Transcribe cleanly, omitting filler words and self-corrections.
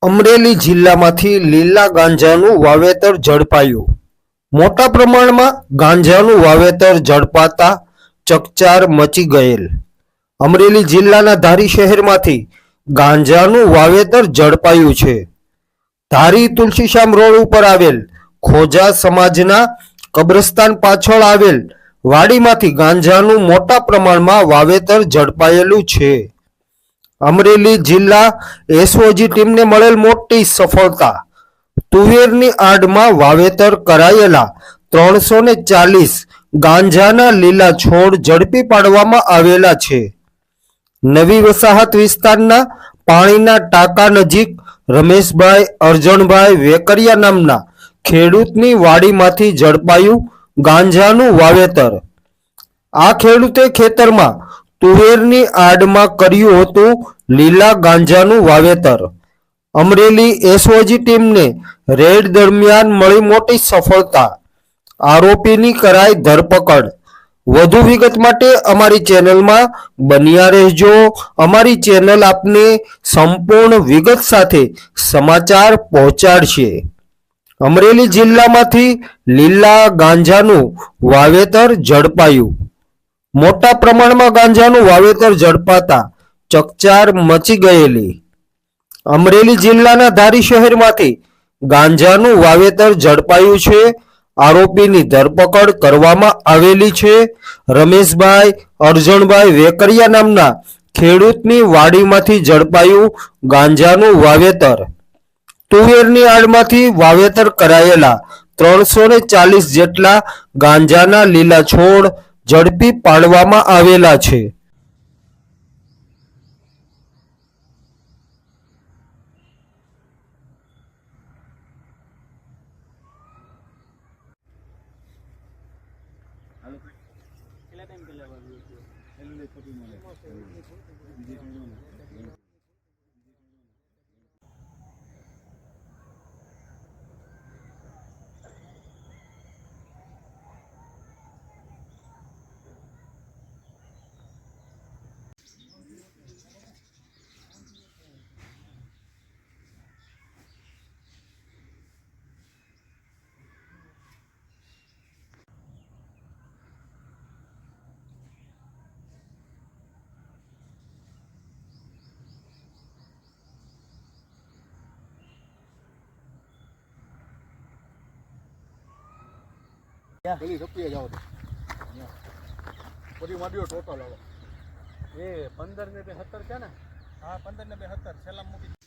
અમરેલી જિલ્લામાંથી લીલા ગાંજાનું વાવેતર ઝડપાયું। મોટા પ્રમાણમાં ગાંજાનું વાવેતર ઝડપાતા ચકચાર મચી ગયેલ। અમરેલી જિલ્લાના ધારી શહેરમાંથી ગાંજાનું વાવેતર ઝડપાયું છે। ધારી તુલસીશ્યામ રોડ ઉપર આવેલ ખોજા સમાજના કબ્રસ્તાન પાછળ આવેલ વાડીમાંથી ગાંજાનું મોટા પ્રમાણમાં વાવેતર ઝડપાયેલું છે। અમરેલી જિલ્લા એસઓજી ટીમને મળેલ મોટી સફળતા। તુવેરની આડમાં વાવેતર કરાયેલા 340 ગાંજાના લીલા છોડ ઝડપી પાડવામાં આવેલા છે। નવી વસાહત વિસ્તારના પાણીના ટાંકા નજીક રમેશભાઈ અરજણભાઈ વેકરિયા નામના ખેડૂતની વાડીમાંથી ઝડપાયું ગાંજાનું વાવેતર। આ ખેડૂતે ખેતરમાં તુવેરની આડમાં કર્યું હતું લીલા ગાંજાનું વાવેતર। અમરેલી એસઓજી ટીમને રેડ દરમિયાન મળી મોટી સફળતા। આરોપીની કરાઈ ધરપકડ। વધુ વિગત માટે અમારી ચેનલમાં બન્યા રહેજો। અમારી ચેનલ આપને સંપૂર્ણ વિગત સાથે સમાચાર પહોંચાડશે। અમરેલી જિલ્લામાંથી લીલા ગાંજાનું વાવેતર ઝડપાયું। મોટા પ્રમાણમાં ગાંજાનું વાવેતર ઝડપાતા ચકચાર મચી ગયેલી। અમરેલી જિલ્લાના ધારી શહેરમાંથી ગાંજાનું વાવેતર ઝડપાયું છે। આરોપીની ધરપકડ કરવામાં આવેલી છે। રમેશભાઈ અરજણભાઈ વેકરિયા નામના ખેડૂતની વાડીમાંથી ઝડપાયું ગાંજાનું વાવેતર। તુવેરની આડમાંથી વાવેતર કરાયેલા 340 જેટલા ગાંજાના લીલા છોડ ઝડપી પાડવામાં આવેલા છે। પેલી રપિયા જાઓ તો બધી વાડીઓ ટોટલ આવે એ 15 ને 17 છે ને? હા 15 ને 17 છેલ્લા મૂકી